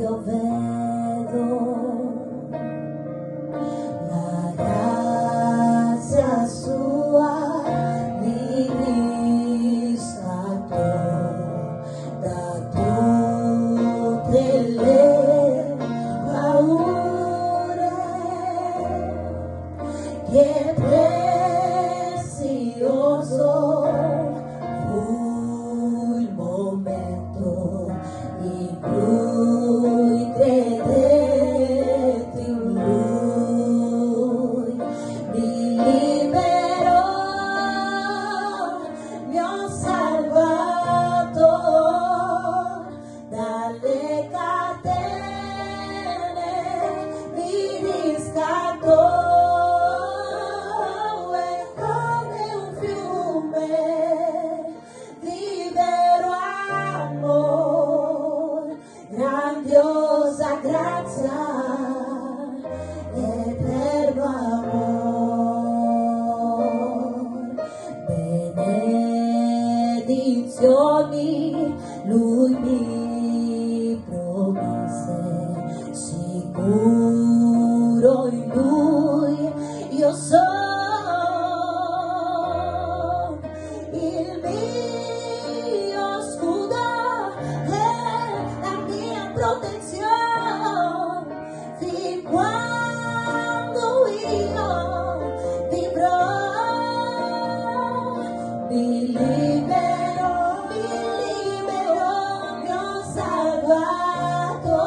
io vedo la grazia sua mi riscattò da tutte le paure. Che prezioso fu il momento in cui credetti in lui, mi liberò, mi ha salvato dalle catene, mi riscattò. Grandiosa grazia, eterno amor, benedizioni lui mi promise, sicuro in lui io sono, il mio scudo protezione fin quando io vivrò, mi libero, mi ho salvato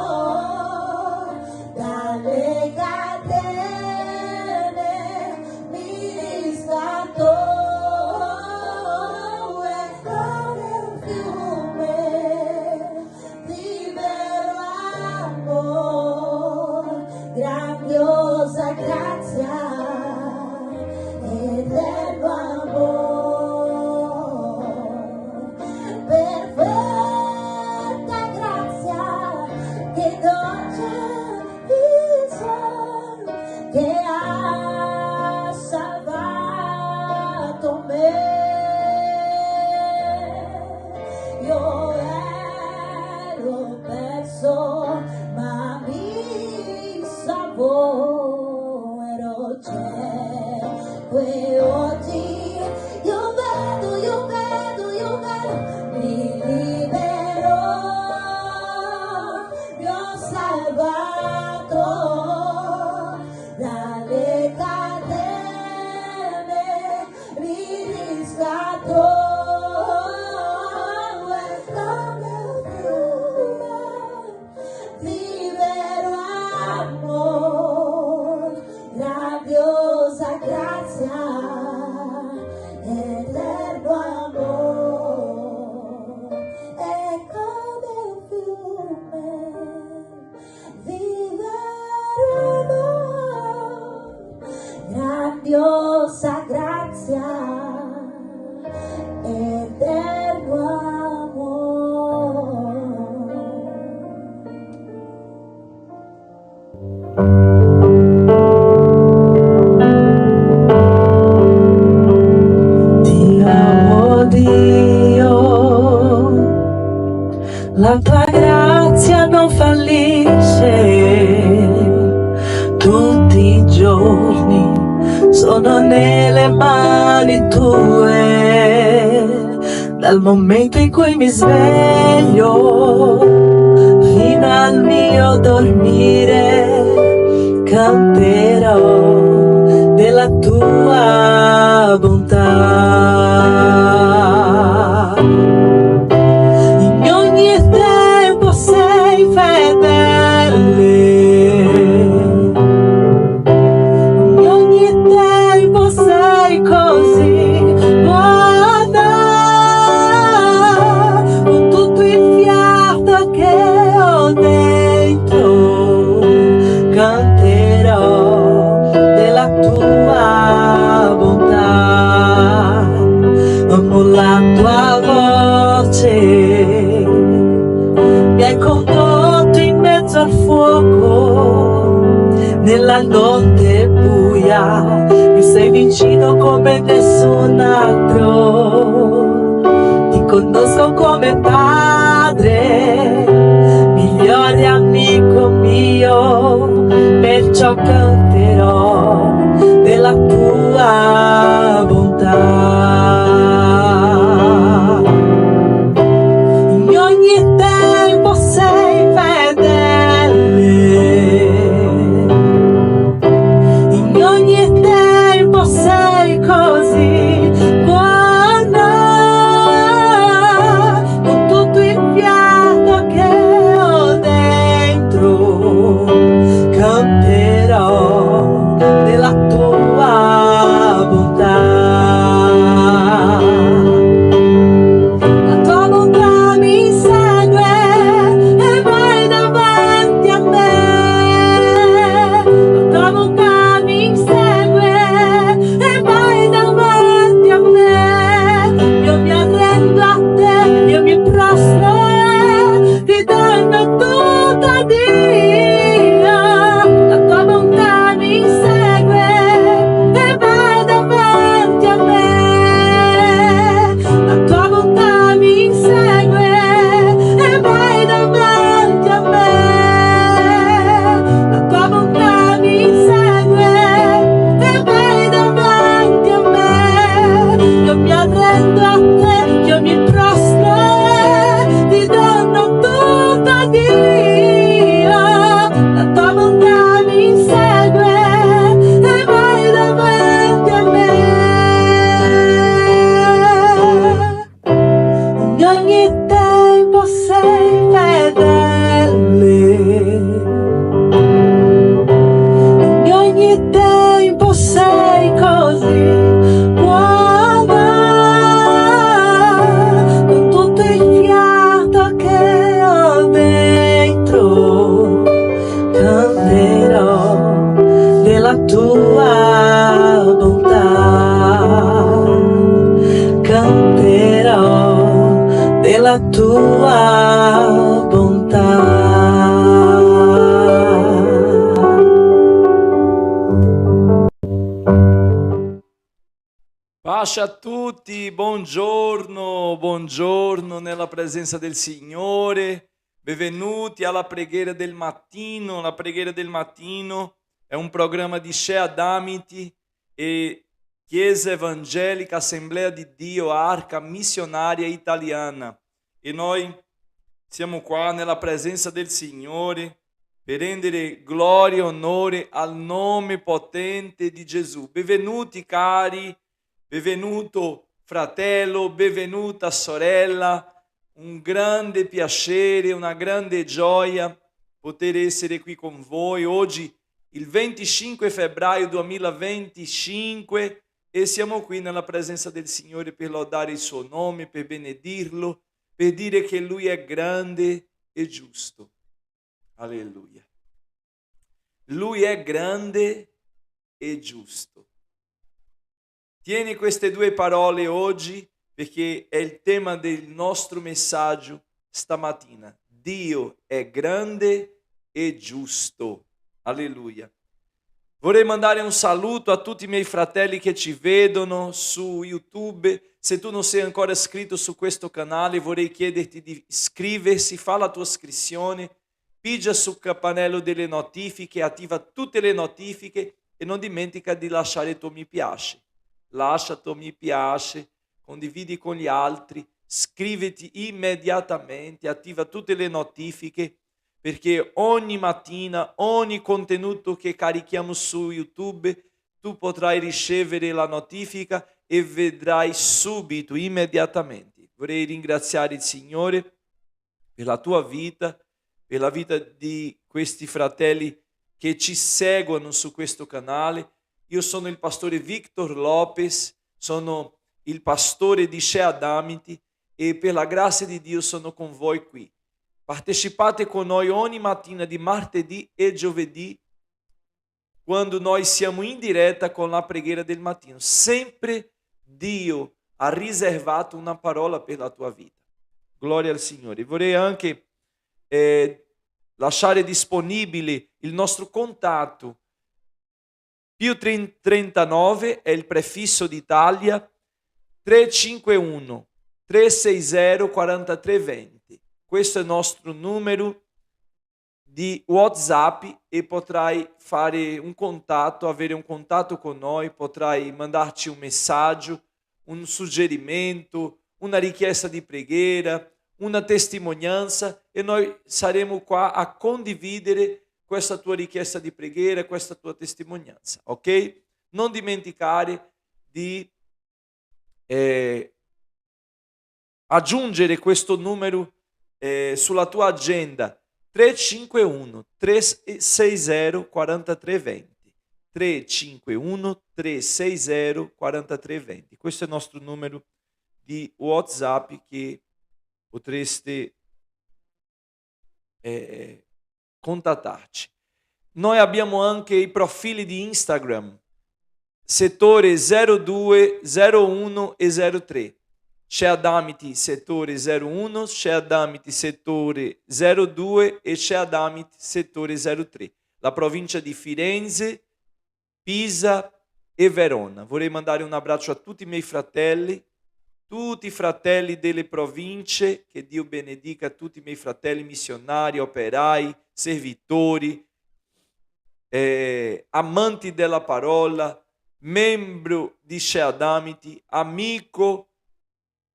dalle catene, mi riscattò. Grandiosa grazia, eterno amor, perfetta grazia, che dolce vita, che ha salvato me. Io ero perso, ma mi salvò, ero cieco e oggi io vedo, mi libero, mi ho salvato dalle catene, mi riscattò. Grandiosa grazia, eterno amor, è come un fiume, vivere amor. Grandiosa grazia, eterno amor. La tua grazia non fallisce, tutti i giorni sono nelle mani tue, dal momento in cui mi sveglio fino al mio dormire, canterò della tua bontà. La tua voce mi hai condotto in mezzo al fuoco, nella notte buia mi sei vicino come nessun altro. Ti conosco come padre, migliore amico perciò canterò della tua bontà. In ogni tempo sei fedele, in ogni tempo sei così buona, con tutto il fiato che ho dentro canterò della tua bontà. La tua bontà mi segue e vai davanti a me. La tua bontà mi segue e vai davanti a me. Io mi arrendo a te, io mi prostro, ti dando tutto a Dio. La tua bontà mi segue e vai davanti a me. La tua bontà mi segue e vai davanti a me. La tua bontà mi segue e vai davanti a me. Io mi arrendo a te, io mi prostro, ti dono tutto a Dio. La tua bontà mi segue e vai davanti a me. In ogni tempo sei fedele, in ogni tempo sei così buona, con tutto il fiato che ho dentro canterò della tua bontà, canterò della tua bontà. Pace a tutti, buongiorno, buongiorno nella presenza del Signore, benvenuti alla preghiera del mattino. La preghiera del mattino è un programma di Shea Damiti e Chiesa Evangelica Assemblea di Dio Arca Missionaria Italiana, e noi siamo qua nella presenza del Signore per rendere gloria e onore al nome potente di Gesù. Benvenuti cari, benvenuto fratello, benvenuta sorella, un grande piacere, una grande gioia poter essere qui con voi oggi, il 25 febbraio 2025, e siamo qui nella presenza del Signore per lodare il suo nome, per benedirlo, per dire che Lui è grande e giusto. Alleluia. Lui è grande e giusto. Tieni queste due parole oggi perché è il tema del nostro messaggio stamattina. Dio è grande e giusto. Alleluia. Vorrei mandare un saluto a tutti i miei fratelli che ci vedono su YouTube. Se tu non sei ancora iscritto su questo canale, vorrei chiederti di iscriversi, fa la tua iscrizione, pigia sul campanello delle notifiche, attiva tutte le notifiche e non dimentica di lasciare il tuo mi piace. Lascia il tuo mi piace, condividi con gli altri, iscriviti immediatamente, attiva tutte le notifiche, perché ogni mattina, ogni contenuto che carichiamo su YouTube, tu potrai ricevere la notifica e vedrai subito, immediatamente. Vorrei ringraziare il Signore per la tua vita, per la vita di questi fratelli che ci seguono su questo canale. Io sono il pastore Victor Lopez, sono il pastore di Shea Damiti e per la grazia di Dio sono con voi qui. Partecipate con noi ogni mattina di martedì e giovedì, quando noi siamo in diretta con la preghiera del mattino. Sempre Dio ha riservato una parola per la tua vita. Gloria al Signore. Vorrei anche lasciare disponibile il nostro contatto. Più 39 è il prefisso d'Italia, 351 360 4320. Questo è il nostro numero di WhatsApp e potrai fare un contatto, avere un contatto con noi, potrai mandarci un messaggio, un suggerimento, una richiesta di preghiera, una testimonianza e noi saremo qua a condividere questa tua richiesta di preghiera, questa tua testimonianza, ok? Non dimenticare di aggiungere questo numero sulla tua agenda 351 360 4320 351 360 4320. Questo è il nostro numero di WhatsApp che potreste contattarci. Noi abbiamo anche i profili di Instagram, settore 02, 01 e 03. C'è Adamiti settore 01, c'è Adamiti settore 02 e c'è Adamiti settore 03. La provincia di Firenze, Pisa e Verona. Vorrei mandare un abbraccio a tutti i miei fratelli, tutti i fratelli delle province, che Dio benedica tutti i miei fratelli missionari, operai, servitori, amanti della parola, membro di Sheadamiti, amico.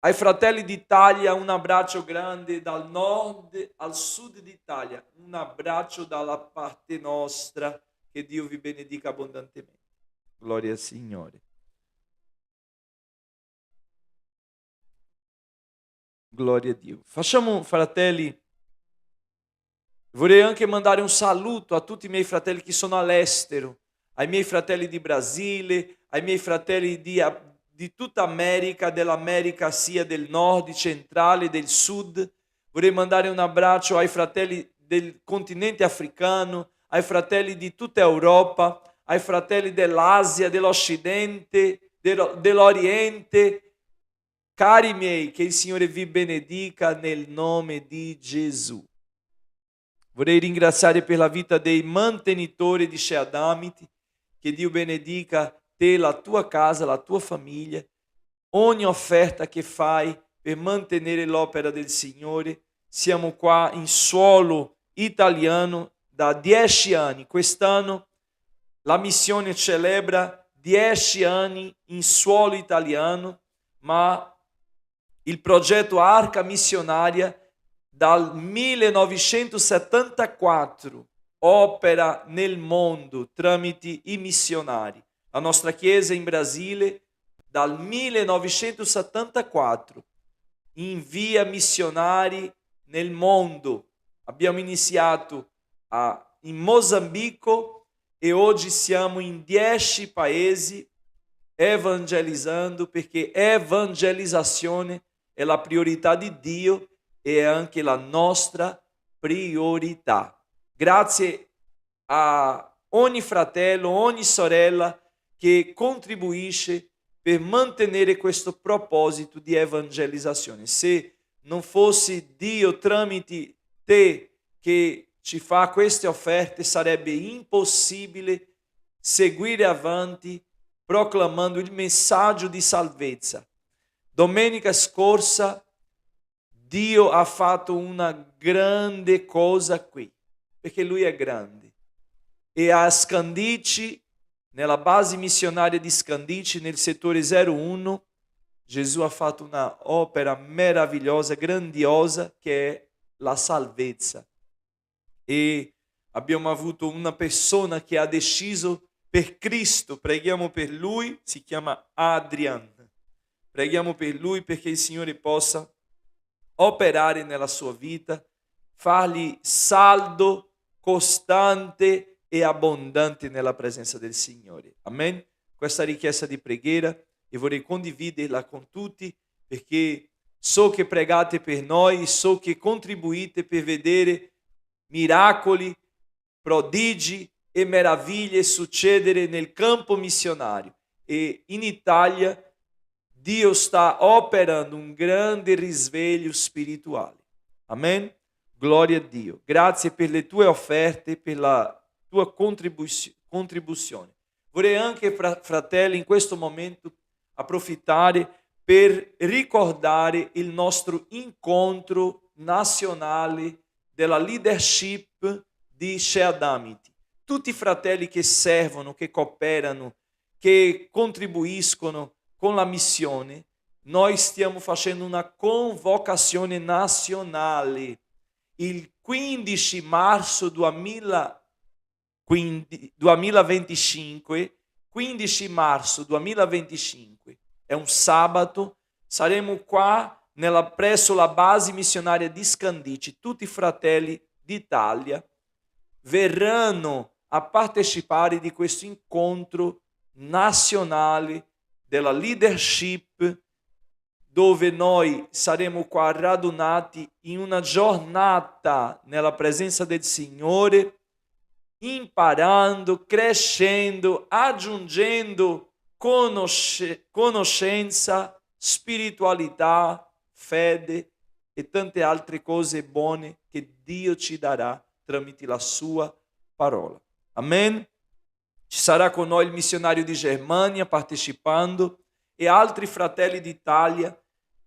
Ai fratelli d'Italia un abbraccio grande dal nord al sud d'Italia, un abbraccio dalla parte nostra, che Dio vi benedica abbondantemente. Gloria al Signore. Gloria a Dio. Facciamo, fratelli, vorrei anche mandare un saluto a tutti i miei fratelli che sono all'estero, ai miei fratelli di Brasile, ai miei fratelli di tutta America, dell'America sia del nord, centrale, del sud. Vorrei mandare un abbraccio ai fratelli del continente africano, ai fratelli di tutta Europa, ai fratelli dell'Asia, dell'Occidente, dell'Oriente. Cari miei, che il Signore vi benedica nel nome di Gesù. Vorrei ringraziare per la vita dei mantenitori di Sheadamiti, che Dio benedica te, la tua casa, la tua famiglia, ogni offerta che fai per mantenere l'opera del Signore. Siamo qua in suolo italiano da 10 anni. Quest'anno la missione celebra 10 anni in suolo italiano, ma il progetto Arca Missionaria dal 1974 opera nel mondo tramite i missionari. La nostra chiesa in Brasile dal 1974 invia missionari nel mondo. Abbiamo iniziato in Mozambico e oggi siamo in 10 paesi evangelizzando, perché evangelizzazione è la priorità di Dio e è anche la nostra priorità. Grazie a ogni fratello, ogni sorella che contribuisce per mantenere questo proposito di evangelizzazione. Se non fosse Dio tramite te che ci fa queste offerte, sarebbe impossibile seguire avanti proclamando il messaggio di salvezza. Domenica scorsa Dio ha fatto una grande cosa qui, perché Lui è grande. E a Scandici, nella base missionaria di Scandici, nel settore 01, Gesù ha fatto una opera meravigliosa, grandiosa, che è la salvezza. E abbiamo avuto una persona che ha deciso per Cristo, preghiamo per lui, si chiama Adrian. Preghiamo per lui perché il Signore possa operare nella sua vita, fargli saldo, costante e abbondante nella presenza del Signore. Amen. Questa richiesta di preghiera e vorrei condividerla con tutti, perché so che pregate per noi, so che contribuite per vedere miracoli, prodigi e meraviglie succedere nel campo missionario. E in Italia Dio sta operando un grande risveglio spirituale. Amen? Gloria a Dio. Grazie per le tue offerte, per la tua contribuzione. Vorrei anche, fratelli, in questo momento approfittare per ricordare il nostro incontro nazionale della leadership di Sheadamiti. tutti i fratelli che servono, che cooperano, che contribuiscono con la missione, noi stiamo facendo una convocazione nazionale. Il 15 marzo 2025, 15 marzo 2025, è un sabato, saremo qua presso la base missionaria di Scandici. Tutti i fratelli d'Italia verranno a partecipare di questo incontro nazionale della leadership, dove noi saremo qua radunati in una giornata nella presenza del Signore, imparando, crescendo, aggiungendo conoscenza, spiritualità, fede e tante altre cose buone che Dio ci darà tramite la sua parola. Amen? Ci sarà con noi il missionario di Germania partecipando e altri fratelli d'Italia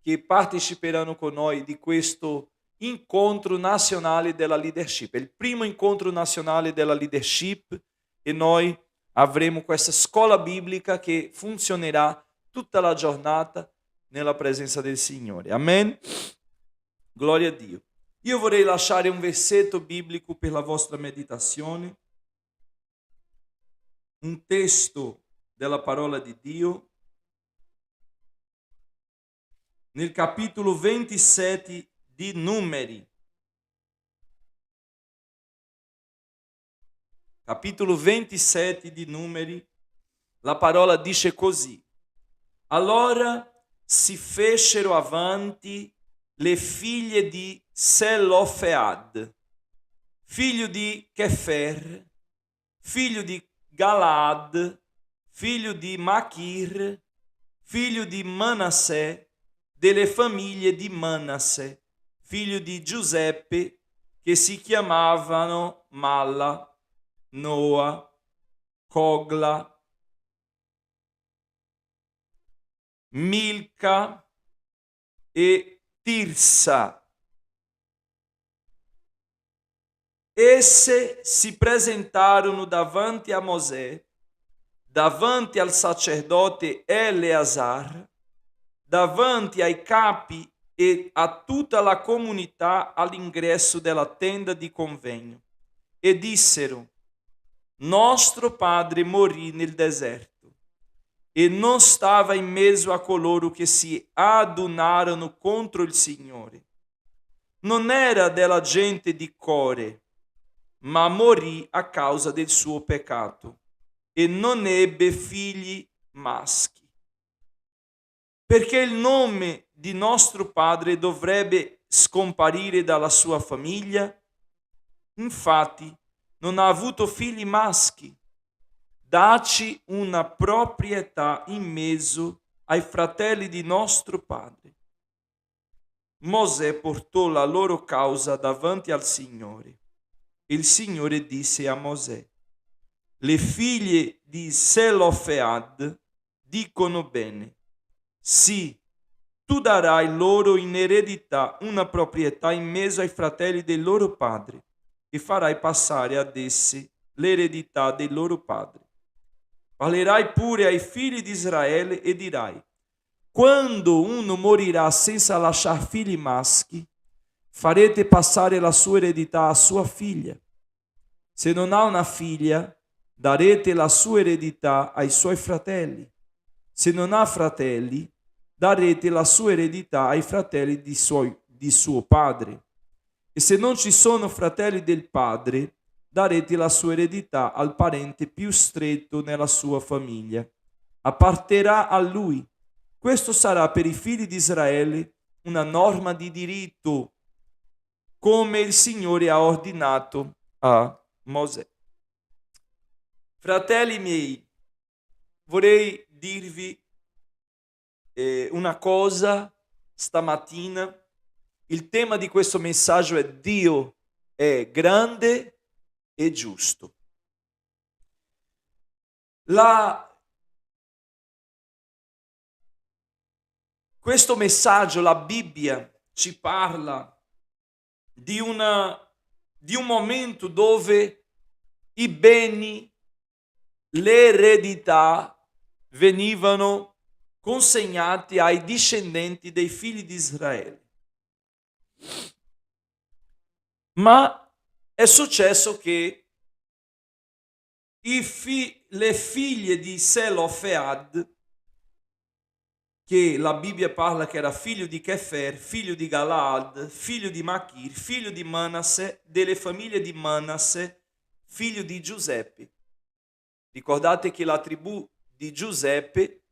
che parteciperanno con noi di questo incontro nazionale della leadership. È il primo incontro nazionale della leadership e noi avremo questa scuola biblica che funzionerà tutta la giornata nella presenza del Signore. Amen? Gloria a Dio. Io vorrei lasciare un versetto biblico per la vostra meditazione, un testo della parola di Dio, nel capitolo 27 di Numeri. Capitolo 27 di Numeri, la parola dice così: allora si fecero avanti le figlie di Selofead, figlio di Chefer, figlio di Galaad, figlio di Machir, figlio di Manassè, delle famiglie di Manassè, figlio di Giuseppe, che si chiamavano Malla, Noa, Cogla, Milca e Tirsa. Esse si presentarono davanti a Mosè, davanti al sacerdote Eleazar, davanti ai capi e a tutta la comunità all'ingresso della tenda di convegno, e dissero: nostro padre morì nel deserto e non stava in mezzo a coloro che si adunarono contro il Signore. Non era della gente di Core, ma morì a causa del suo peccato e non ebbe figli maschi. Perché il nome di nostro padre dovrebbe scomparire dalla sua famiglia? Infatti non ha avuto figli maschi. Dacci una proprietà in mezzo ai fratelli di nostro padre. Mosè portò la loro causa davanti al Signore. Il Signore disse a Mosè: le figlie di Selofead dicono bene. Sì, tu darai loro in eredità una proprietà in mezzo ai fratelli del loro padre e farai passare ad essi l'eredità del loro padre. Parlerai pure ai figli di Israele e dirai: quando uno morirà senza lasciar figli maschi, farete passare la sua eredità a sua figlia. Se non ha una figlia, darete la sua eredità ai suoi fratelli. Se non ha fratelli, darete la sua eredità ai fratelli di suo padre. E se non ci sono fratelli del padre, darete la sua eredità al parente più stretto nella sua famiglia. Apparterà a lui. Questo sarà per i figli di Israele una norma di diritto, come il Signore ha ordinato a Mosè. Fratelli miei, vorrei dirvi una cosa stamattina. Il tema di questo messaggio è: Dio è grande e giusto. Questo messaggio, la Bibbia ci parla di un momento dove i beni, le eredità venivano consegnati ai discendenti dei figli di Israele. Ma è successo che le figlie di Selofead, che la Bibbia parla che era figlio di Kefer, figlio di Galaad, figlio di Machir, figlio di Manasse, delle famiglie di Manasse, figlio di Giuseppe. Ricordate che la tribù di Giuseppe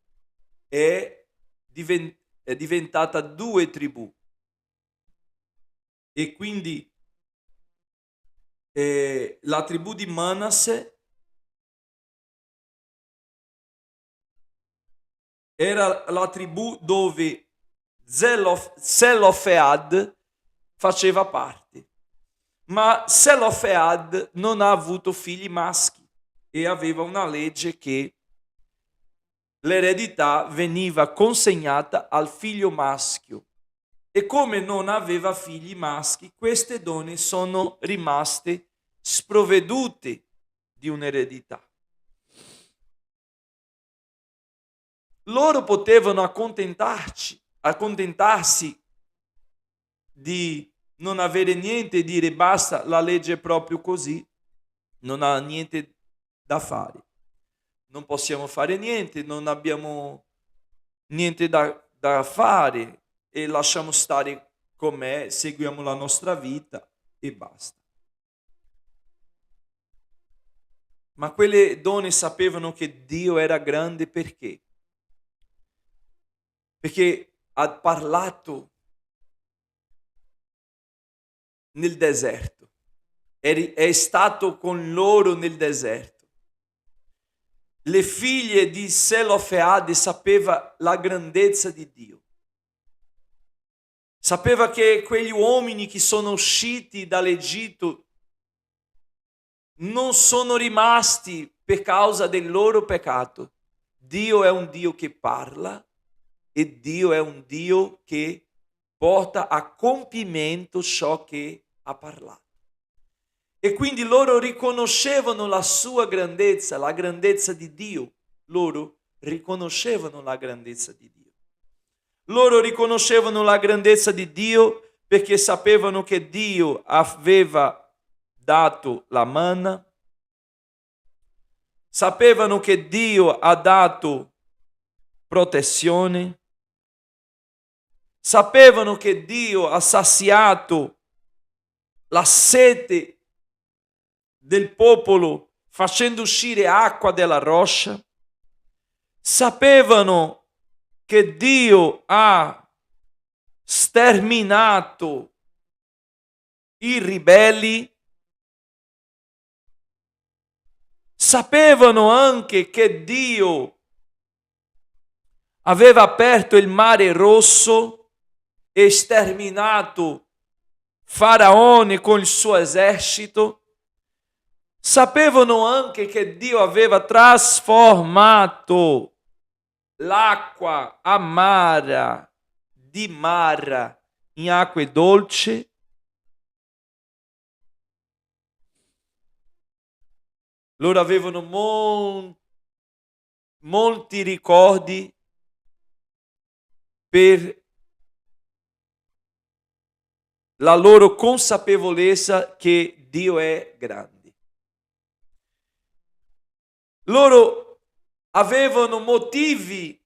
è diventata 2 tribù, e quindi la tribù di Manasse era la tribù dove Selofead faceva parte, ma Selofead non ha avuto figli maschi e aveva una legge che l'eredità veniva consegnata al figlio maschio, e come non aveva figli maschi, queste donne sono rimaste sprovvedute di un'eredità. Loro potevano accontentarsi di non avere niente e dire basta, la legge è proprio così, non ha niente da fare, non possiamo fare niente, non abbiamo niente da fare e lasciamo stare com'è, seguiamo la nostra vita e basta. Ma quelle donne sapevano che Dio era grande perché ha parlato nel deserto, è stato con loro nel deserto. Le figlie di Selofeade sapeva la grandezza di Dio. Sapeva che quegli uomini che sono usciti dall'Egitto non sono rimasti per causa del loro peccato. Dio è un Dio che parla e Dio è un Dio che porta a compimento ciò che ha parlato. E quindi loro riconoscevano la sua grandezza, la grandezza di Dio. Loro riconoscevano la grandezza di Dio. Loro riconoscevano la grandezza di Dio perché sapevano che Dio aveva dato la manna, sapevano che Dio ha dato protezione, sapevano che Dio ha saziato la sete del popolo facendo uscire acqua dalla roccia, sapevano che Dio ha sterminato i ribelli, sapevano anche che Dio aveva aperto il mare rosso e sterminato Faraone con il suo esercito. Sapevano anche che Dio aveva trasformato l'acqua amara di Mara in acque dolci. Loro avevano molti ricordi per la loro consapevolezza che Dio è grande. Loro avevano motivi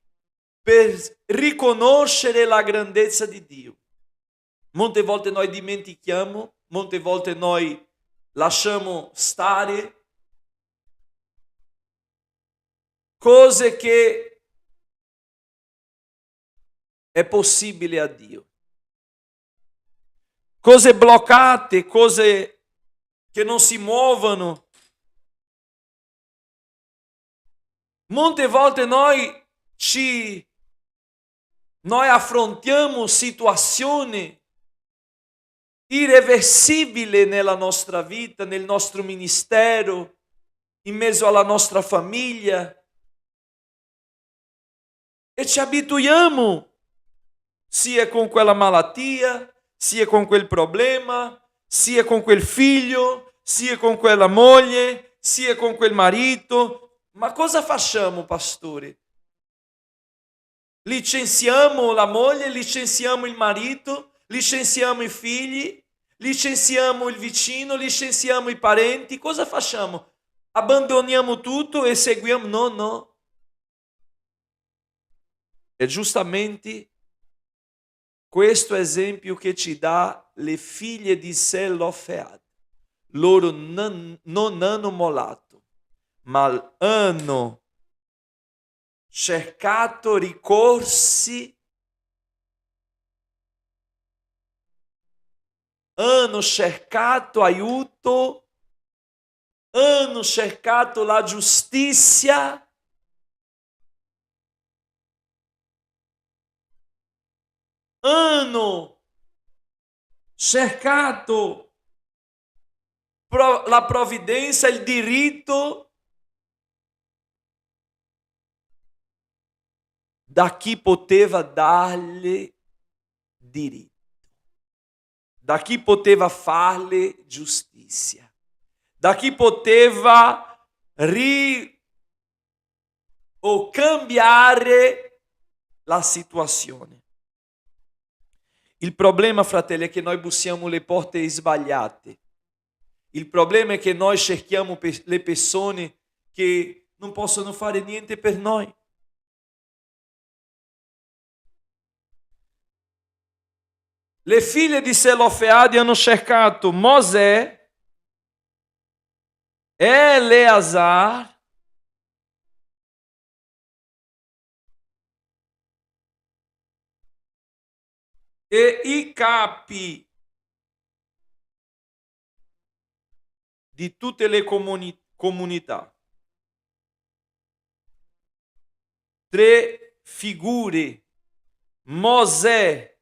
per riconoscere la grandezza di Dio. Molte volte noi dimentichiamo, molte volte noi lasciamo stare cose che è possibile a Dio. Cose bloccate, cose che non si muovono. Molte volte noi affrontiamo situazioni irreversibili nella nostra vita, nel nostro ministero, in mezzo alla nostra famiglia, e ci abituiamo, sia con quella malattia, sia con quel problema, sia con quel figlio, sia con quella moglie, sia con quel marito. Ma cosa facciamo, pastore? Licenziamo la moglie, licenziamo il marito, licenziamo i figli, licenziamo il vicino, licenziamo i parenti. Cosa facciamo? Abbandoniamo tutto e seguiamo? No, no. E giustamente questo esempio che ci dà le figlie di Zelofehad. Loro non hanno mollato, ma hanno cercato ricorsi, hanno cercato aiuto, hanno cercato la giustizia, hanno cercato la provvidenza, il diritto da chi poteva darle diritto, da chi poteva farle giustizia, da chi poteva o cambiare la situazione. Il problema, fratelli, è che noi bussiamo le porte sbagliate. Il problema è che noi cerchiamo le persone che non possono fare niente per noi. Le figlie di Zelofehad hanno cercato Mosè, Eleazar e i capi di tutte le comunità. 3 figure. Mosè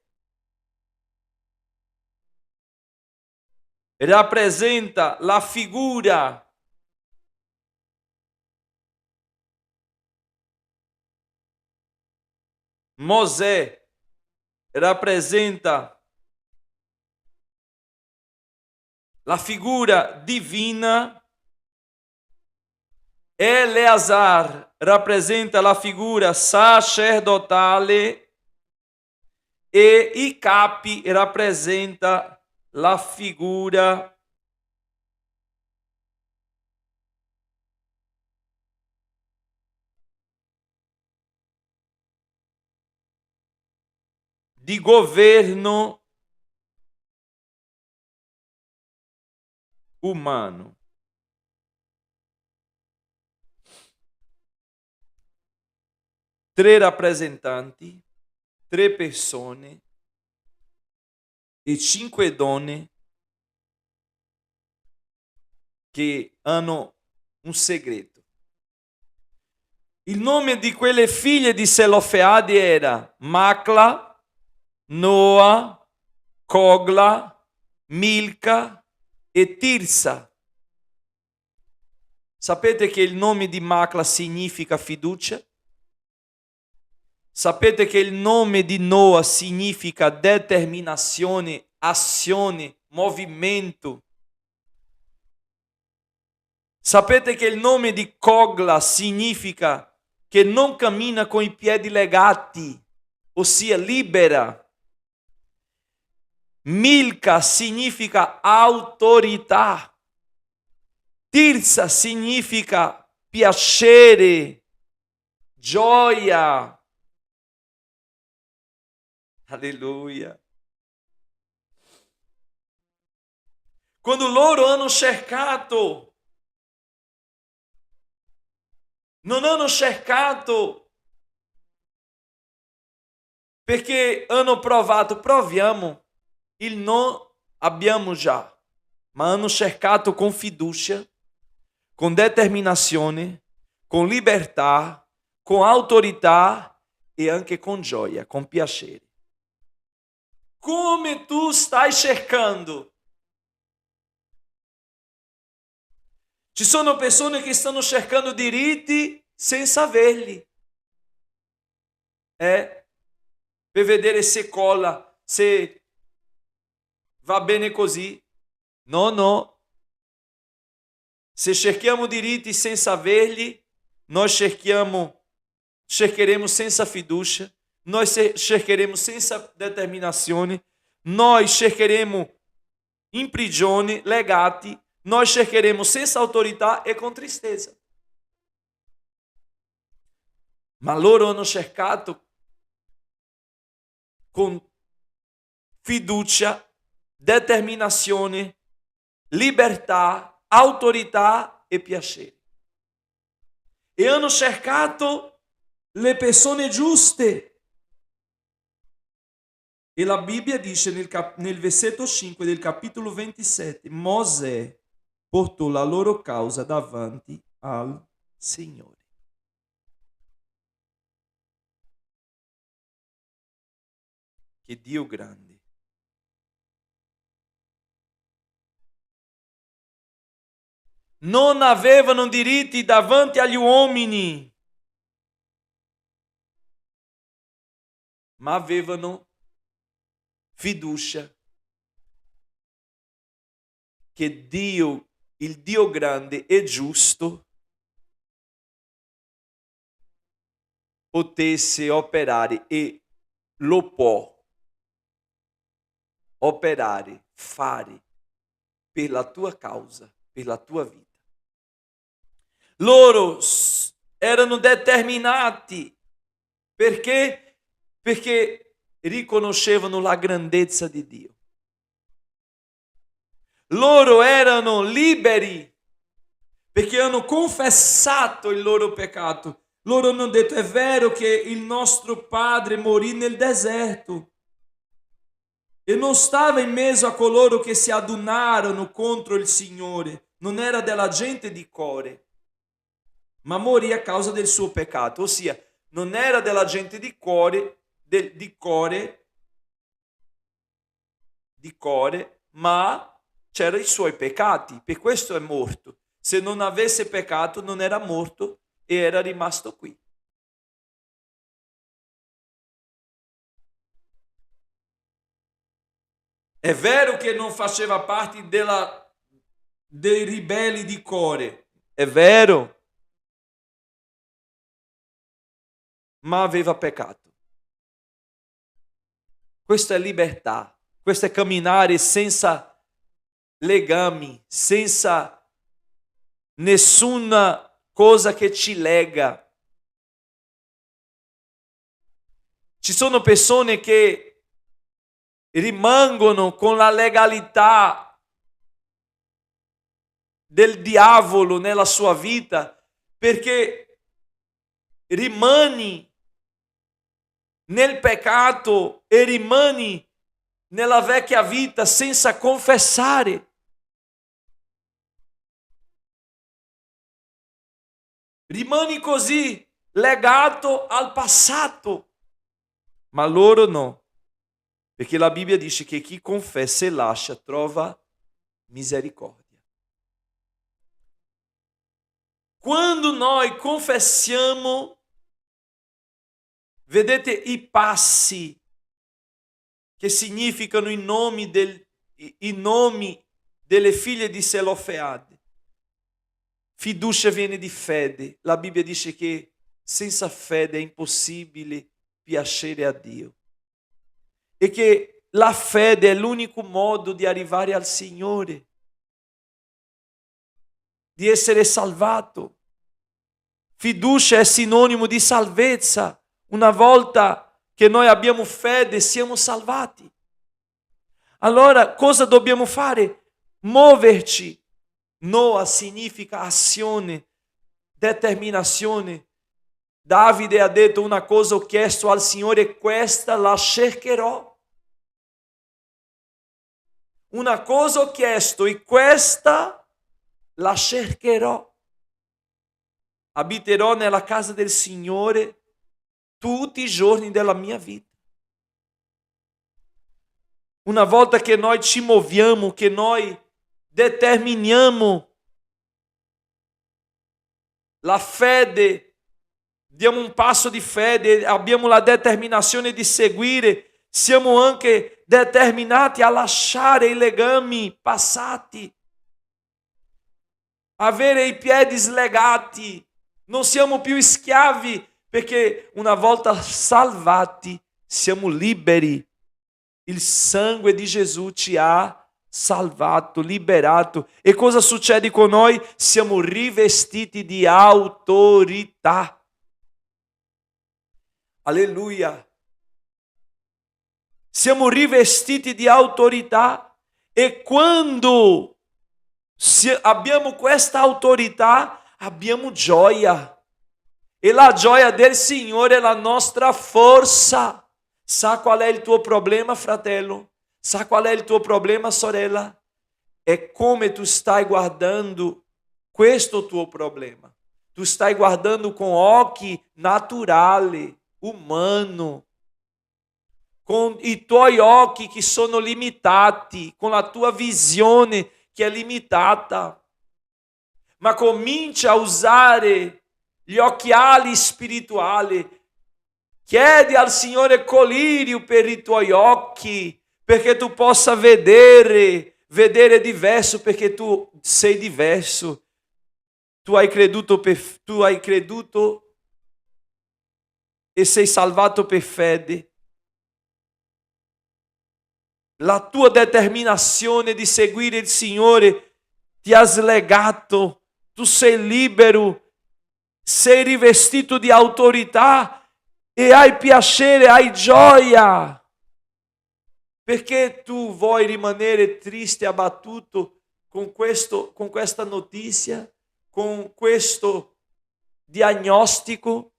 rappresenta la figura Mosè rappresenta la figura divina, Eleazar rappresenta la figura sacerdotale e i capi rappresenta la figura di governo umano. Tre rappresentanti, 3 persone e 5 donne che hanno un segreto. Il nome di quelle figlie di Zelofehad era Macla, Noa, Cogla, Milca e Tirsa. Sapete che il nome di Macla significa fiducia? Sapete che il nome di Noa significa determinazione, azione, movimento? Sapete che il nome di Cogla significa che non cammina con i piedi legati, ossia libera. Milca significa autorità. Tirsa significa piacere, gioia. Alleluia. Quando loro hanno cercato, non hanno cercato perché hanno provato, proviamo, il no abbiamo già, ma hanno cercato con fiducia, con determinazione, con libertà, con autorità e anche con gioia, con piacere. Come tu stai cercando? Ci sono persone che stanno cercando diritti senza averli. Per vedere se cola, se va bene così. No, no. Se cerchiamo diritti senza averli, noi cercheremo senza fiducia, noi cercheremo senza determinazione, noi cercheremo in prigione, legati, noi cercheremo senza autorità e con tristezza. Ma loro hanno cercato con fiducia, determinazione, libertà, autorità e piacere. E hanno cercato le persone giuste. E la Bibbia dice nel versetto 5 del capitolo 27, Mosè portò la loro causa davanti al Signore. Che Dio grande. Non avevano diritti davanti agli uomini, ma avevano fiducia che Dio, il Dio grande e giusto, potesse operare e lo può operare, fare per la tua causa, per la tua vita. Loro erano determinati perché riconoscevano la grandezza di Dio. Loro erano liberi perché hanno confessato il loro peccato. Loro hanno detto: è vero che il nostro padre morì nel deserto e non stava in mezzo a coloro che si adunarono contro il Signore, non era della gente di Core, ma morì a causa del suo peccato, ossia non era della gente di Core, ma c'erano i suoi peccati, per questo è morto. Se non avesse peccato non era morto e era rimasto qui. È vero che non faceva parte dei ribelli di Core, è vero, ma aveva peccato. Questa è libertà, questo è camminare senza legami, senza nessuna cosa che ci lega. Ci sono persone che rimangono con la legalità del diavolo nella sua vita perché rimani nel peccato e rimani nella vecchia vita senza confessare. Rimani così legato al passato. Ma loro no, perché la Bibbia dice che chi confessa e lascia trova misericordia. Quando noi confessiamo, vedete i passi che significano i nomi delle figlie di Zelofeade. Fiducia viene di fede. La Bibbia dice che senza fede è impossibile piacere a Dio. E che la fede è l'unico modo di arrivare al Signore, di essere salvato. Fiducia è sinonimo di salvezza. Una volta che noi abbiamo fede, siamo salvati. Allora, cosa dobbiamo fare? Muoverci. Noah significa azione, determinazione. Davide ha detto: una cosa ho chiesto al Signore, questa la cercherò. Una cosa ho chiesto e questa la cercherò. Abiterò nella casa del Signore tutti i giorni della mia vita. Una volta che noi ci muoviamo, che noi determiniamo la fede, diamo un passo di fede, abbiamo la determinazione di seguire, siamo anche determinati a lasciare i legami passati. avere i piedi slegati, non siamo più schiavi, perché una volta salvati siamo liberi. Il sangue di Gesù ci ha salvato, liberato. E cosa succede con noi? Siamo rivestiti di autorità. Alleluia. Siamo rivestiti di autorità e quando abbiamo questa autorità abbiamo gioia. E la gioia del Signore è la nostra forza. Sa qual è il tuo problema, fratello? Sa qual è il tuo problema, sorella? È come tu stai guardando questo tuo problema. Tu stai guardando con occhi naturali, umano, con i tuoi occhi che sono limitati, con la tua visione che è limitata. Ma comincia a usare gli occhiali spirituali. Chiedi al Signore colirio per i tuoi occhi, perché tu possa vedere diverso, perché tu sei diverso. Tu hai creduto e sei salvato per fede. La tua determinazione di seguire il Signore ti ha slegato. Tu sei libero, sei rivestito di autorità e hai piacere, hai gioia. Perché tu vuoi rimanere triste, abbattuto con questa notizia, con questo diagnostico,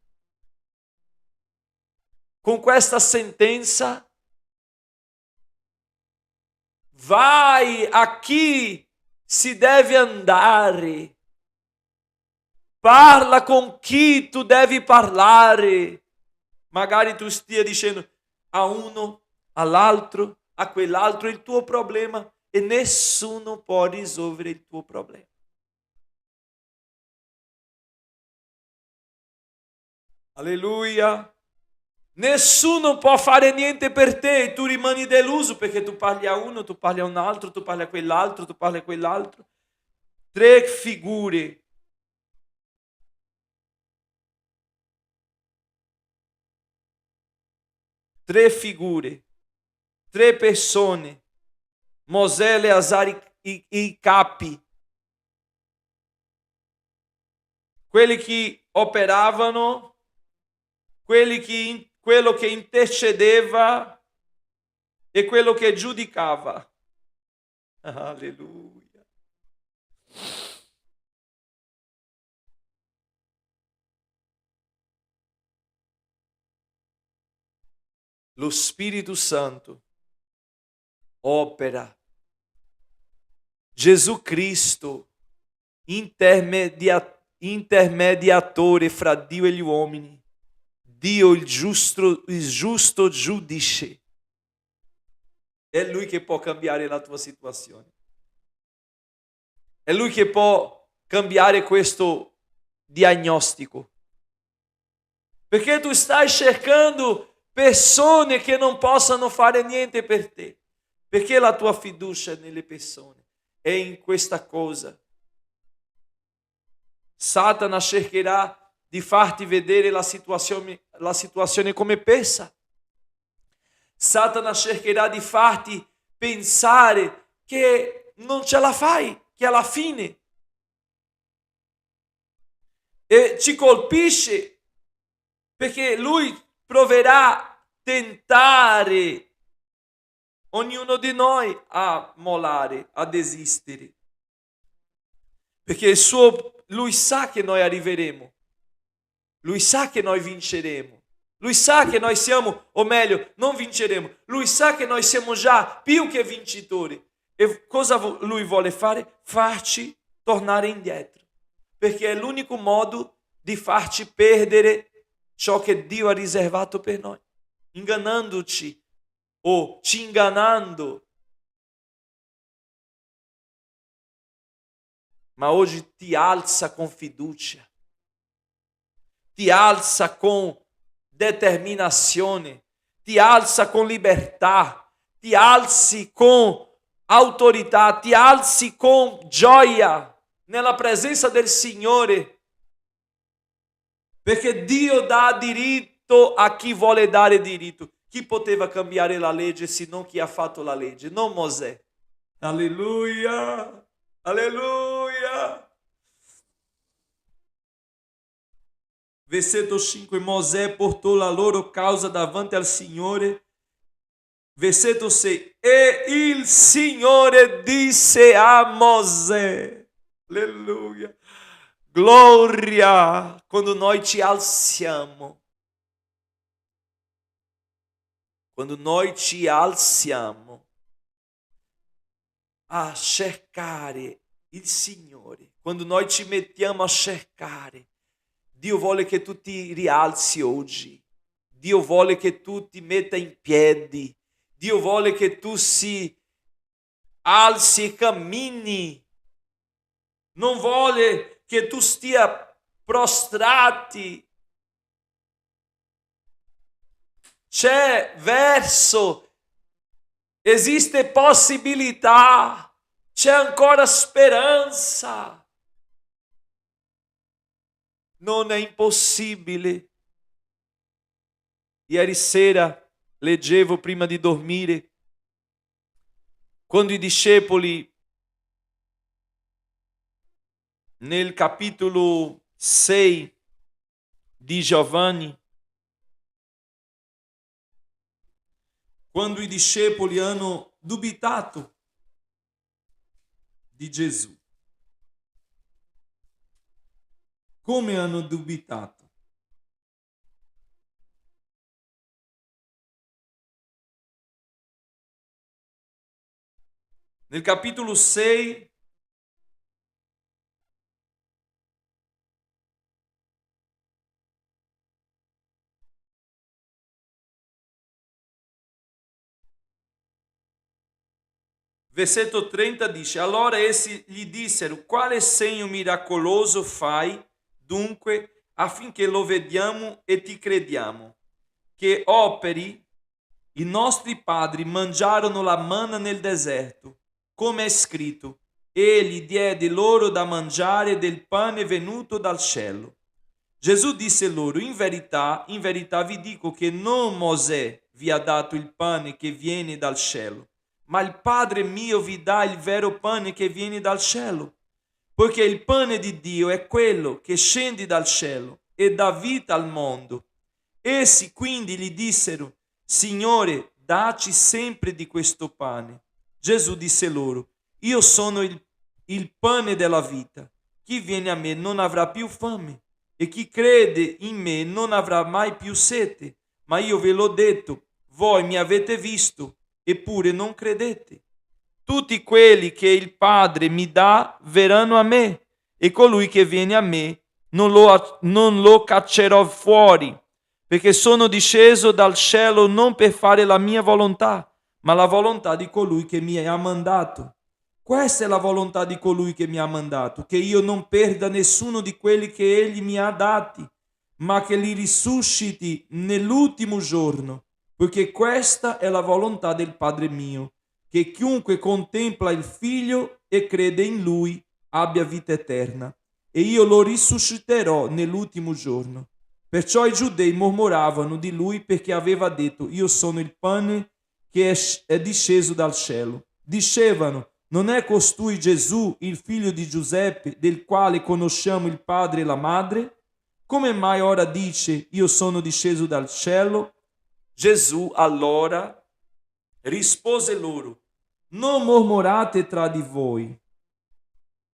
con questa sentenza? Vai a chi si deve andare. Parla con chi tu devi parlare. Magari tu stia dicendo a uno, all'altro, a quell'altro il tuo problema e nessuno può risolvere il tuo problema. Alleluia. Nessuno può fare niente per te e tu rimani deluso perché tu parli a uno, tu parli a un altro, tu parli a quell'altro, tu parli a quell'altro. 3 figure. Tre figure, 3 persone, Mosè, Eleazar e i capi, quelli che operavano, quello che intercedeva e quello che giudicava. Alleluia. Lo Spirito Santo opera. Gesù Cristo, intermediatore fra Dio e gli uomini. Dio il giusto giudice. È Lui che può cambiare la tua situazione. È Lui che può cambiare questo diagnostico. Perché tu stai cercando persone che non possano fare niente per te. Perché la tua fiducia è nelle persone, è in questa cosa. Satana cercherà di farti vedere la situazione come pesa. Satana cercherà di farti pensare che non ce la fai, che alla fine. E ci colpisce perché lui proverà a tentare ognuno di noi a mollare, a desistere. Perché lui sa che noi arriveremo. Lui sa che noi vinceremo. Lui sa che noi siamo, o meglio, non vinceremo. Lui sa che noi siamo già più che vincitori. E cosa lui vuole fare? Farci tornare indietro. Perché è l'unico modo di farci perdere ciò che Dio ha riservato per noi. Ingannandoci o ci ingannando. Ma oggi ti alza con fiducia. Ti alza con determinazione, ti alza con libertà, ti alzi con autorità, ti alzi con gioia. nella presenza del Signore, perché Dio dà diritto a chi vuole dare diritto. Chi poteva cambiare la legge se non chi ha fatto la legge? Non Mosè. Alleluia, alleluia. Versetto 5, Mosè portò la loro causa davanti al Signore. Versetto 6, e il Signore disse a Mosè, alleluia, gloria, quando noi ci alziamo, a cercare il Signore, quando noi ci mettiamo a cercare, Dio vuole che tu ti rialzi oggi, Dio vuole che tu ti metta in piedi, Dio vuole che tu si alzi e cammini, non vuole che tu stia prostrati. C'è verso, esiste possibilità, c'è ancora speranza. Non è impossibile. Ieri sera leggevo prima di dormire, quando i discepoli nel capitolo 6 di Giovanni, quando i discepoli hanno dubitato di Gesù. Come hanno dubitato? Nel capitolo 6, versetto 30 dice, allora essi gli dissero, quale segno miracoloso fai dunque affinché lo vediamo e ti crediamo? Che operi? I nostri padri mangiarono la manna nel deserto, come è scritto, egli diede loro da mangiare del pane venuto dal cielo. Gesù disse loro, in verità vi dico che non Mosè vi ha dato il pane che viene dal cielo, ma il Padre mio vi dà il vero pane che viene dal cielo, poiché il pane di Dio è quello che scende dal cielo e dà vita al mondo. Essi quindi gli dissero, Signore, dacci sempre di questo pane. Gesù disse loro, io sono il pane della vita. Chi viene a me non avrà più fame e chi crede in me non avrà mai più sete. Ma io ve l'ho detto, voi mi avete visto, eppure non credete. Tutti quelli che il Padre mi dà verranno a me, e colui che viene a me non lo caccerò fuori, perché sono disceso dal cielo non per fare la mia volontà, ma la volontà di colui che mi ha mandato. Questa è la volontà di colui che mi ha mandato, che io non perda nessuno di quelli che egli mi ha dati, ma che li risusciti nell'ultimo giorno, perché questa è la volontà del Padre mio, che chiunque contempla il Figlio e crede in Lui abbia vita eterna, e io lo risusciterò nell'ultimo giorno. Perciò i giudei mormoravano di Lui perché aveva detto, io sono il pane che è disceso dal cielo. Dicevano, non è costui Gesù, il figlio di Giuseppe, del quale conosciamo il padre e la madre? Come mai ora dice, io sono disceso dal cielo? Gesù allora rispose loro, non mormorate tra di voi.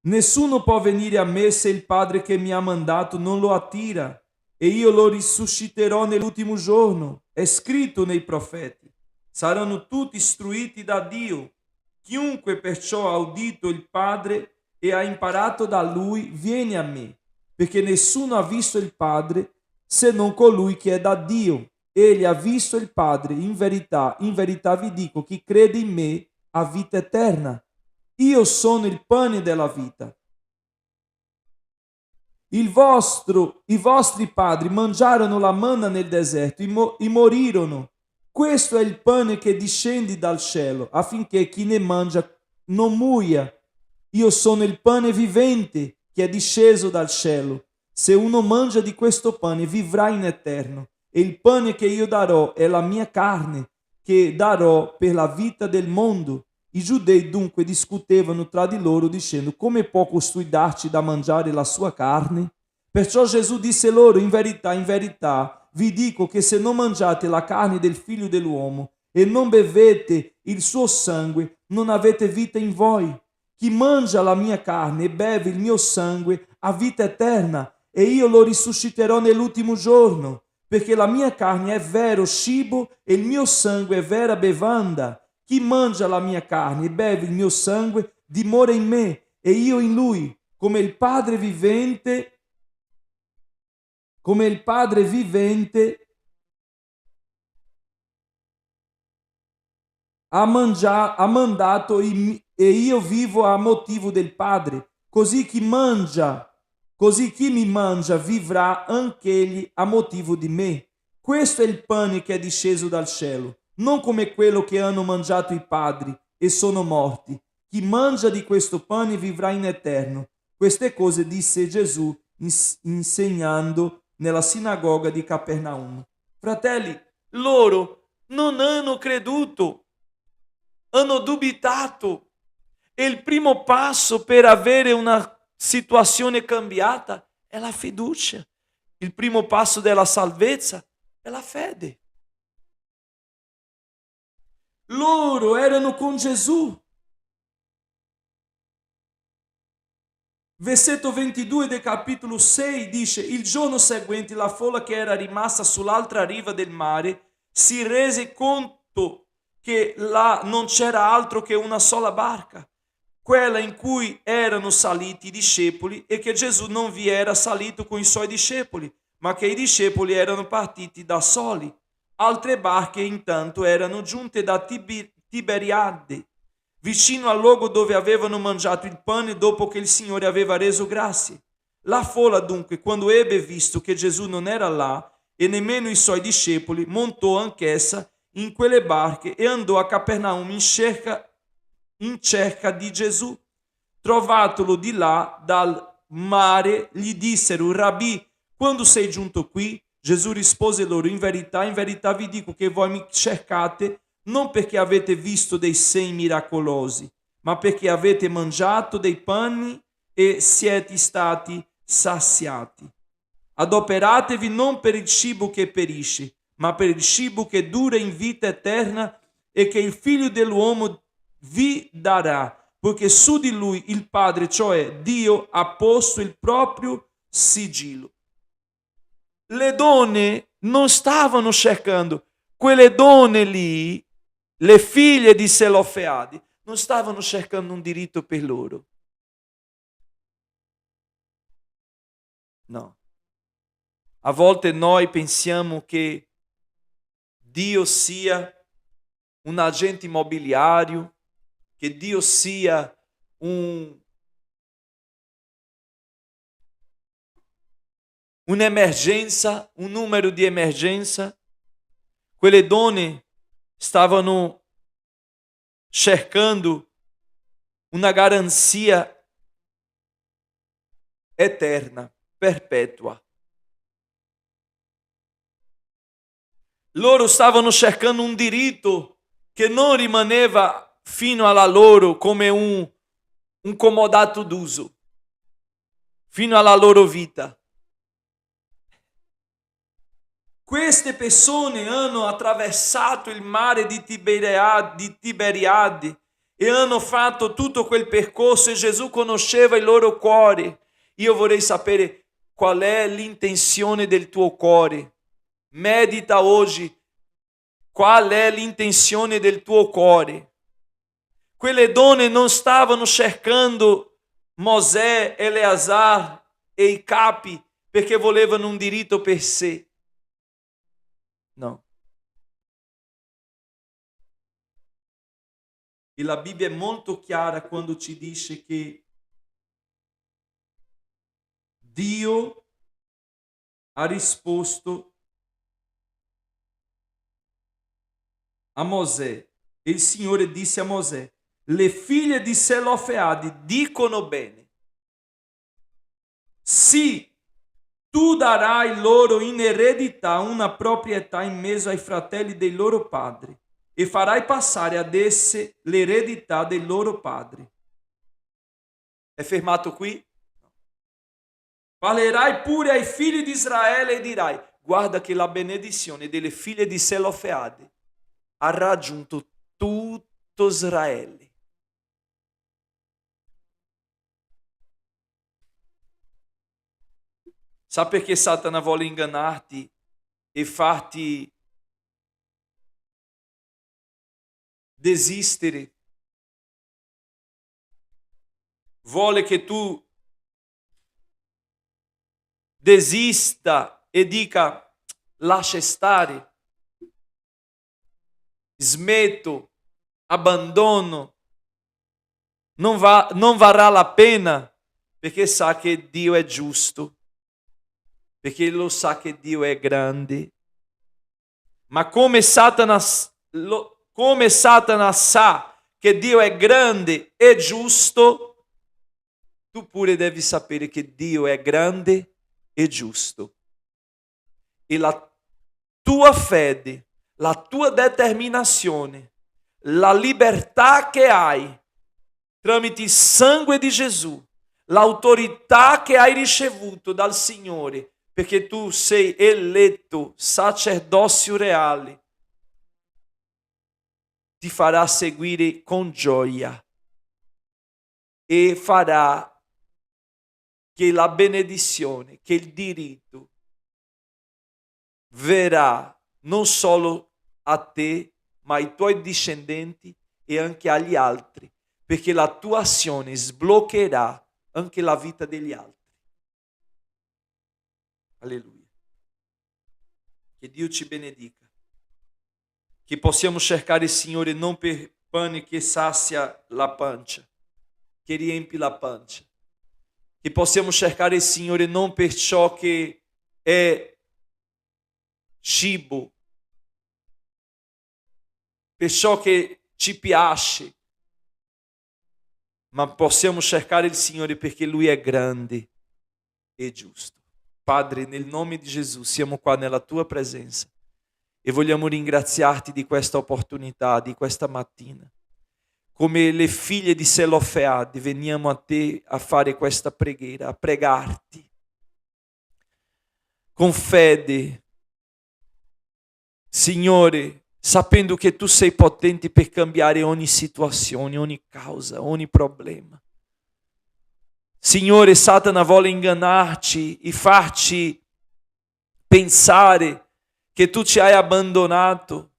Nessuno può venire a me se il Padre che mi ha mandato non lo attira, e io lo risusciterò nell'ultimo giorno. È scritto nei profeti. Saranno tutti istruiti da Dio. Chiunque perciò ha udito il Padre e ha imparato da Lui, viene a me, perché nessuno ha visto il Padre se non colui che è da Dio. Egli ha visto il Padre, in verità vi dico, chi crede in me ha vita eterna. Io sono il pane della vita. I vostri padri mangiarono la manna nel deserto e morirono. Questo è il pane che discende dal cielo, affinché chi ne mangia non muoia. Io sono il pane vivente che è disceso dal cielo. Se uno mangia di questo pane vivrà in eterno. E il pane che io darò è la mia carne, che darò per la vita del mondo. I giudei dunque discutevano tra di loro dicendo: come può costui darci da mangiare la sua carne? Perciò Gesù disse loro: in verità, vi dico che se non mangiate la carne del figlio dell'uomo e non bevete il suo sangue, non avete vita in voi. Chi mangia la mia carne e beve il mio sangue ha vita eterna, e io lo risusciterò nell'ultimo giorno, perché la mia carne è vero cibo e il mio sangue è vera bevanda. Chi mangia la mia carne e beve il mio sangue dimora in me e io in lui, come il Padre vivente ha mandato e io vivo a motivo del Padre. Così chi mi mangia vivrà anch'egli a motivo di me. Questo è il pane che è disceso dal cielo, non come quello che hanno mangiato i padri e sono morti. Chi mangia di questo pane vivrà in eterno. Queste cose disse Gesù insegnando nella sinagoga di Capernaum. Fratelli, loro non hanno creduto, hanno dubitato. E il primo passo per avere una situazione cambiata è la fiducia. Il primo passo della salvezza è la fede. Loro erano con Gesù. Versetto 22 del capitolo 6 dice: il giorno seguente la folla che era rimasta sull'altra riva del mare si rese conto che là non c'era altro che una sola barca, quella in cui erano saliti i discepoli, e che Gesù non vi era salito con i suoi discepoli, ma che i discepoli erano partiti da soli. Altre barche intanto erano giunte da Tiberiade, vicino al luogo dove avevano mangiato il pane dopo che il Signore aveva reso grazie. La folla dunque, quando ebbe visto che Gesù non era là e nemmeno i suoi discepoli, montò anch'essa in quelle barche e andò a Capernaum in cerca di Gesù. Trovatolo di là dal mare, gli dissero: Rabbi, quando sei giunto qui? Gesù rispose loro: in verità vi dico che voi mi cercate non perché avete visto dei segni miracolosi, ma perché avete mangiato dei pani e siete stati saziati. Adoperatevi non per il cibo che perisce, ma per il cibo che dura in vita eterna e che il Figlio dell'uomo vi darà, poiché su di lui il Padre, cioè Dio, ha posto il proprio sigillo. Le donne non stavano cercando, quelle donne lì, le figlie di Selofeadi, non stavano cercando un diritto per loro. No. A volte noi pensiamo che Dio sia un agente immobiliario, che Dio sia un'emergenza, un numero di emergenza. Quelle donne stavano cercando una garanzia eterna, perpetua. Loro stavano cercando un diritto che non rimaneva fino alla loro come un comodato d'uso, fino alla loro vita. Queste persone hanno attraversato il mare di Tiberiade e hanno fatto tutto quel percorso, e Gesù conosceva il loro cuore. Io vorrei sapere qual è l'intenzione del tuo cuore. Medita oggi qual è l'intenzione del tuo cuore. Quelle donne non stavano cercando Mosè, Eleazar e i capi perché volevano un diritto per sé. No. E la Bibbia è molto chiara quando ci dice che Dio ha risposto a Mosè, e il Signore disse a Mosè: le figlie di Selofeade dicono bene. Sì, tu darai loro in eredità una proprietà in mezzo ai fratelli dei loro padri e farai passare ad esse l'eredità dei loro padri. È fermato qui? Parlerai pure ai figli di Israele e dirai: guarda che la benedizione delle figlie di Selofeade ha raggiunto tutto Israele. Sa perché Satana vuole ingannarti e farti desistere? Vuole che tu desista e dica: lascia stare, smetto, abbandono, non varrà la pena, perché sa che Dio è giusto, perché lo sa che Dio è grande. Ma come Satana sa che Dio è grande e giusto, tu pure devi sapere che Dio è grande e giusto. E la tua fede, la tua determinazione, la libertà che hai tramite il sangue di Gesù, l'autorità che hai ricevuto dal Signore, perché tu sei eletto sacerdozio reale, ti farà seguire con gioia e farà che la benedizione, che il diritto verrà non solo a te, ma ai tuoi discendenti e anche agli altri, perché la tua azione sbloccherà anche la vita degli altri. Alleluia. Che Dio ci benedica. Che possiamo cercare il Signore non per pane che sazia la pancia, che riempie la pancia. Che possiamo cercare il Signore non per ciò che è cibo, per ciò che ci piace, ma possiamo cercare il Signore perché Lui è grande e giusto. Padre, nel nome di Gesù, siamo qua nella Tua presenza e vogliamo ringraziarti di questa opportunità, di questa mattina. Come le figlie di Selofeade, veniamo a Te a fare questa preghiera, a pregarti con fede, Signore, sapendo che Tu sei potente per cambiare ogni situazione, ogni causa, ogni problema. Signore, Satana vuole ingannarci e farci pensare che Tu ci hai abbandonato,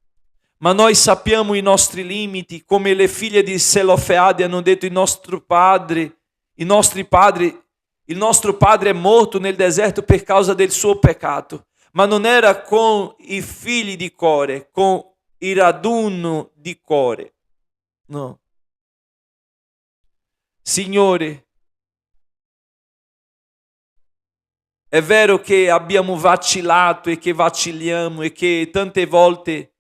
ma noi sappiamo i nostri limiti, come le figlie di Selofeade hanno detto il nostro padre è morto nel deserto per causa del suo peccato, ma non era con i figli di Core, con il raduno di Core, no. Signore, è vero che abbiamo vacillato e che vacilliamo e che tante volte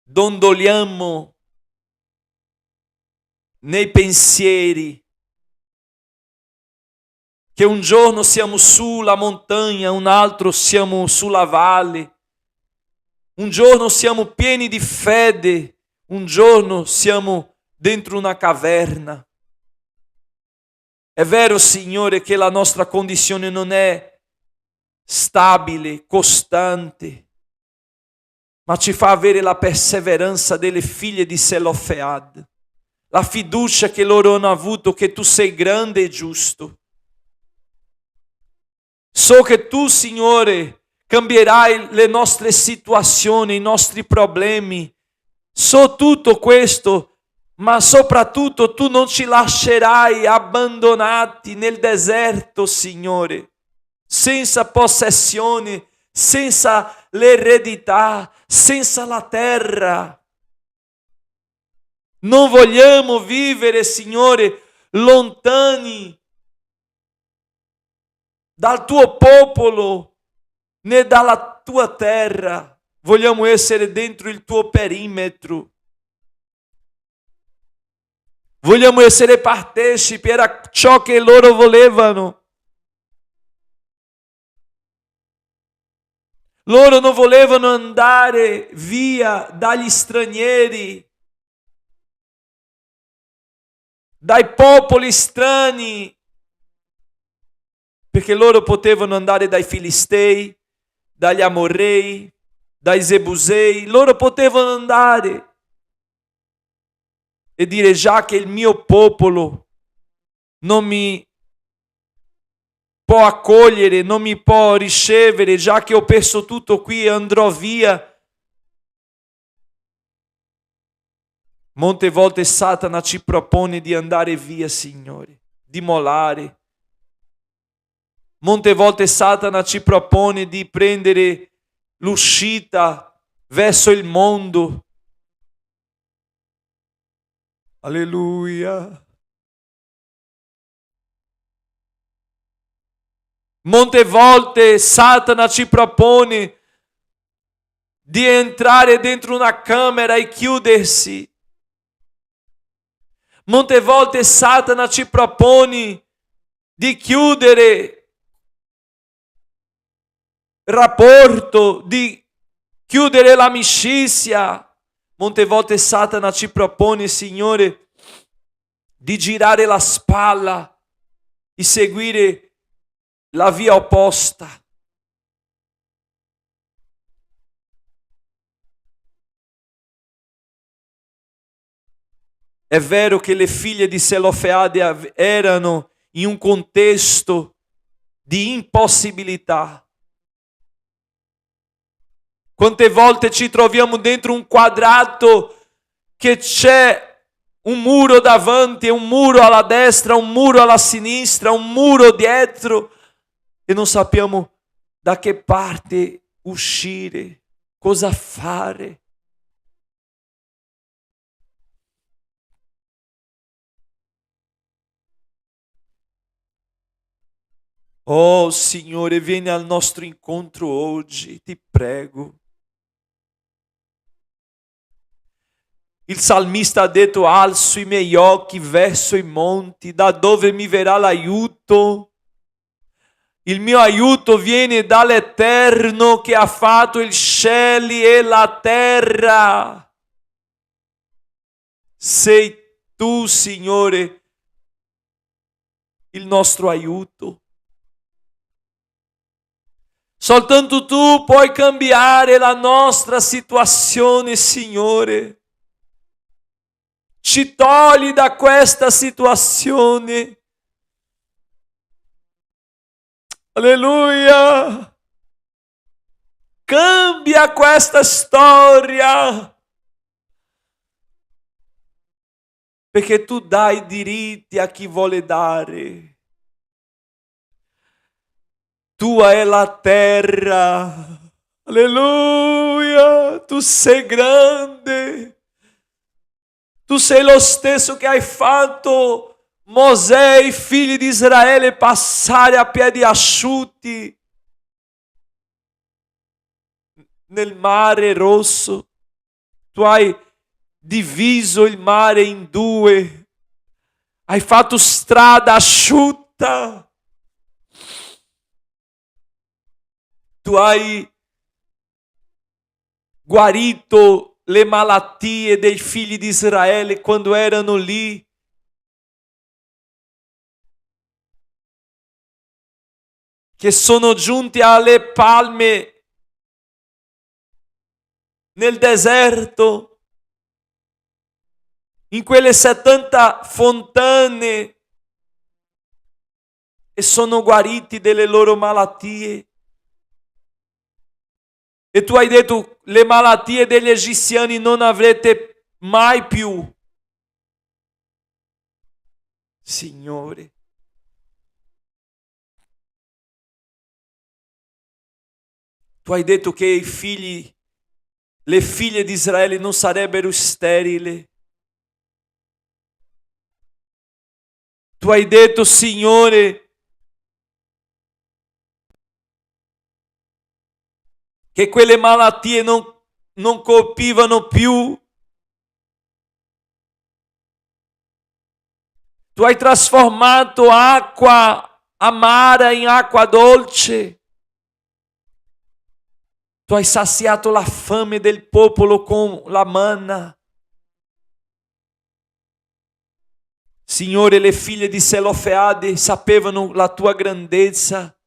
dondoliamo nei pensieri, che un giorno siamo sulla montagna, un altro siamo sulla valle, un giorno siamo pieni di fede, un giorno siamo dentro una caverna. È vero, Signore, che la nostra condizione non è stabile, costante, ma ci fa avere la perseveranza delle figlie di Selofeade, la fiducia che loro hanno avuto che Tu sei grande e giusto. So che Tu, Signore, cambierai le nostre situazioni, i nostri problemi. So tutto questo, ma soprattutto Tu non ci lascerai abbandonati nel deserto, Signore, senza possessione, senza l'eredità, senza la terra. Non vogliamo vivere, Signore, lontani dal Tuo popolo, né dalla Tua terra. Vogliamo essere dentro il Tuo perimetro. Vogliamo essere partecipi, era ciò che loro volevano. Loro non volevano andare via dagli stranieri, dai popoli strani, perché loro potevano andare dai Filistei, dagli Amorrei, dai Zebusei, loro potevano andare e dire: già che il mio popolo non mi può accogliere, non mi può ricevere, già che ho perso tutto qui e andrò via. Molte volte Satana ci propone di andare via, Signore, di mollare. Molte volte Satana ci propone di prendere l'uscita verso il mondo. Alleluia. Molte volte Satana ci propone di entrare dentro una camera e chiudersi. Molte volte Satana ci propone di chiudere rapporto, di chiudere l'amicizia. Molte volte Satana ci propone, Signore, di girare la spalla e seguire la via opposta. È vero che le figlie di Selofeade erano in un contesto di impossibilità. Quante volte ci troviamo dentro un quadrato che c'è un muro davanti, un muro alla destra, un muro alla sinistra, un muro dietro e non sappiamo da che parte uscire, cosa fare. Oh Signore, vieni al nostro incontro oggi, ti prego. Il salmista ha detto: alzo i miei occhi verso i monti, da dove mi verrà l'aiuto. Il mio aiuto viene dall'Eterno che ha fatto i cieli e la terra. Sei tu, Signore, il nostro aiuto. Soltanto tu puoi cambiare la nostra situazione, Signore. Ci togli da questa situazione. Alleluia! Cambia questa storia. Perché tu dai diritti a chi vuole dare. Tua è la terra. Alleluia! Tu sei grande. Tu sei lo stesso che hai fatto Mosè e i figli di Israele passare a piedi asciutti nel mare rosso. Tu hai diviso il mare in due. Hai fatto strada asciutta. Tu hai guarito le malattie dei figli di Israele quando erano lì. Che sono giunti alle palme nel deserto, in quelle 70 fontane, e sono guariti delle loro malattie. E tu hai detto: le malattie degli egiziani non avrete mai più. Signore, tu hai detto che le figlie di Israele non sarebbero sterili. Tu hai detto, Signore, che quelle malattie non colpivano più Tu hai trasformato acqua amara in acqua dolce. Tu hai saziato la fame del popolo con la manna. Signore, le figlie di Selofeade sapevano la tua grandezza.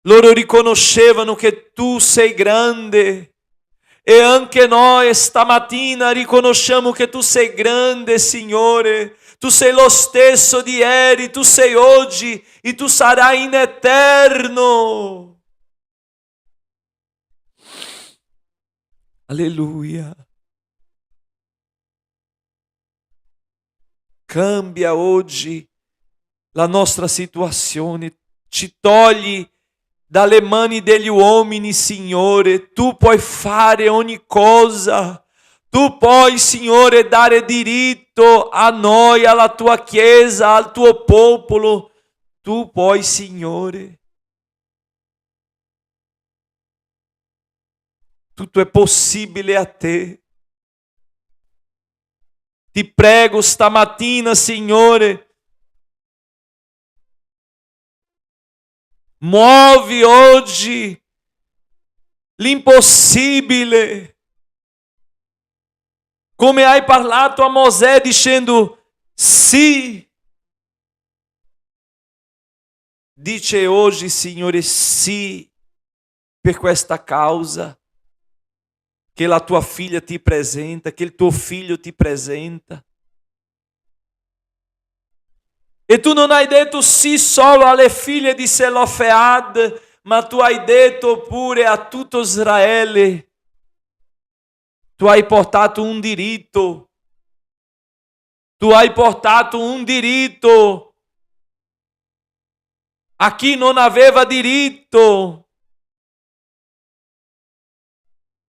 Loro riconoscevano che tu sei grande. E anche noi stamattina riconosciamo che tu sei grande, Signore. Tu sei lo stesso di ieri, tu sei oggi e tu sarai in eterno. Alleluia. Cambia oggi la nostra situazione, ci togli dalle mani degli uomini, Signore. Tu puoi fare ogni cosa. Tu puoi, Signore, dare diritto a noi, alla tua Chiesa, al tuo popolo. Tu puoi, Signore. Tutto è possibile a te. Ti prego stamattina, Signore, muovi oggi l'impossibile. Come hai parlato a Mosè dicendo sì. Dice oggi, Signore, sì per questa causa che la tua figlia ti presenta, che il tuo figlio ti presenta. E tu non hai detto sì solo alle figlie di Selofead, ma tu hai detto pure a tutto Israele. Tu hai portato un diritto. Tu hai portato un diritto a chi non aveva diritto.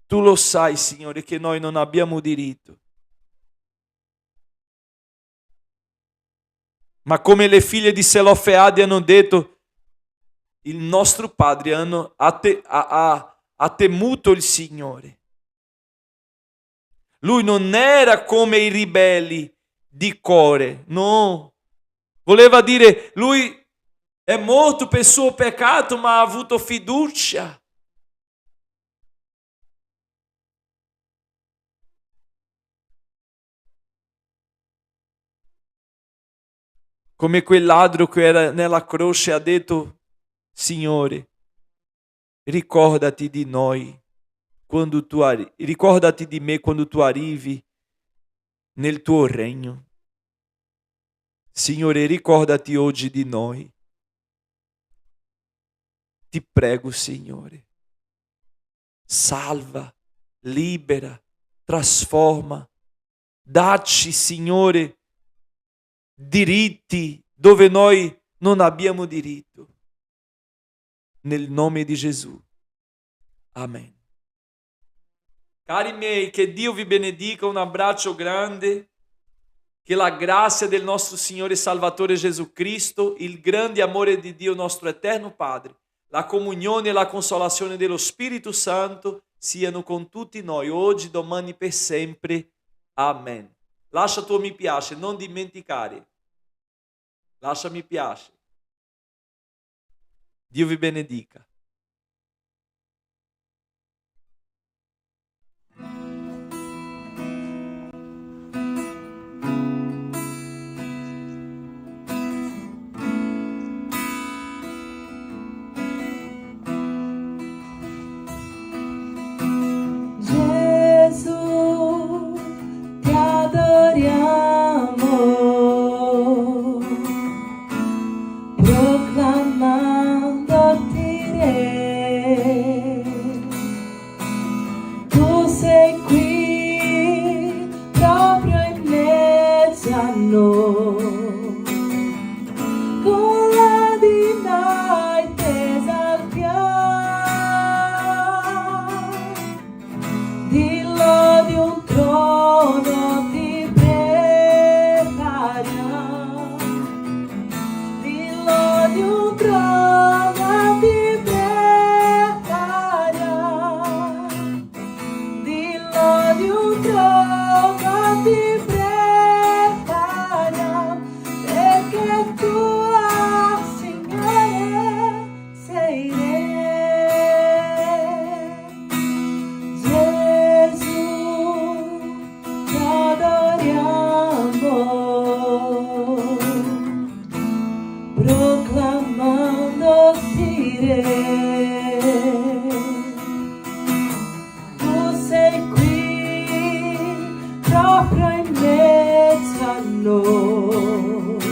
Tu lo sai, Signore, che noi non abbiamo diritto. Ma come le figlie di Selofeade hanno detto, il nostro padre ha temuto il Signore. Lui non era come i ribelli di Core, no. Voleva dire, lui è morto per il suo peccato, ma ha avuto fiducia. Come quel ladro che era nella croce ha detto, Signore, ricordati di noi quando ricordati di me quando tu arrivi nel tuo regno. Signore, ricordati oggi di noi. Ti prego, Signore. Salva, libera, trasforma. Dacci, Signore, diritti dove noi non abbiamo diritto. Nel nome di Gesù. Amen. Cari miei, che Dio vi benedica, un abbraccio grande, che la grazia del nostro Signore e Salvatore Gesù Cristo, il grande amore di Dio nostro eterno Padre, la comunione e la consolazione dello Spirito Santo siano con tutti noi, oggi, domani, per sempre. Amen. Lascia tuo mi piace, non dimenticare. Lascia mi piace. Dio vi benedica. Gesù, ti adoriamo, proclamandoti re. Tu sei qui, proprio in mezzo a noi, con la di noi t'esaltiamo. Dillo di un trono ti prepariamo, dillo di un trono ti prepariamo, dillo di un trono ti prepariamo. Dio.